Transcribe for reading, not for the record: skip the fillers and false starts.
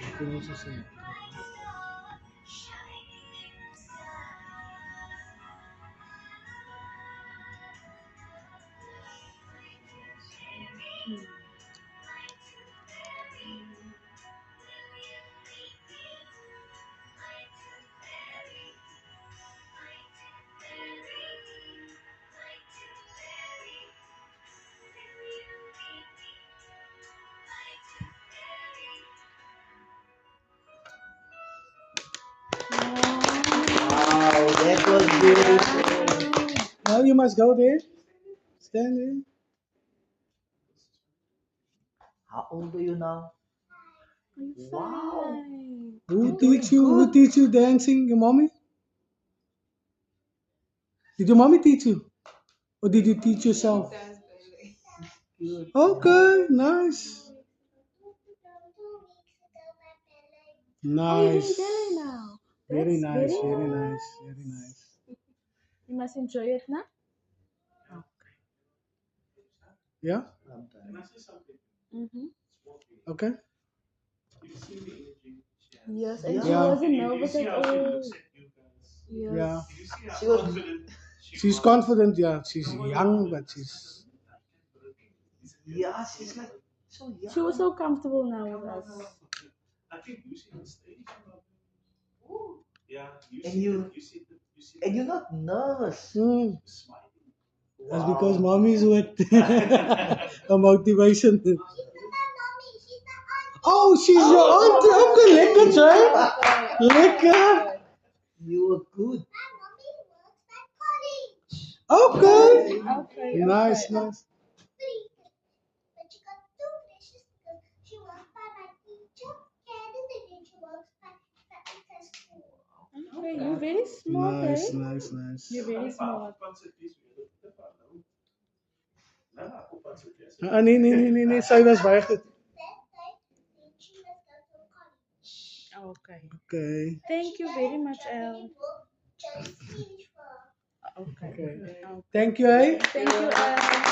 you can also sing. Wow, that was beautiful. Now you must go there. Stand there. How old are you now? Wow. Who You're doing teach you? Who good. teach you dancing? Your mommy? Did your mommy teach you, or did you teach yourself? Good. Okay, nice, Oh, you're doing nice, ballet now. very That's nice, very very nice. nice, very nice. You must enjoy it now. Yeah. Mm-hmm. Okay. Yes, and she Yeah. wasn't nervous at all. Yeah. Yes. She was. She's confident. Yeah. She's young, but she's. Yeah, she's like so She was young. so comfortable now with us. And you're not nervous. That's because mommy's with a motivation. Oh, she's your auntie. Okay, lekker, Jay. Lekker. You were good. Okay. Okay, Nice, okay. nice. Okay, you're very smart, Nice, eh? nice, nice. You're very smart. Nee, nee, nee, nee, nee. Sy was baie goed. Okay. Okay. Thank you very much, El. Okay. Okay. Thank you, eh? Thank you, El.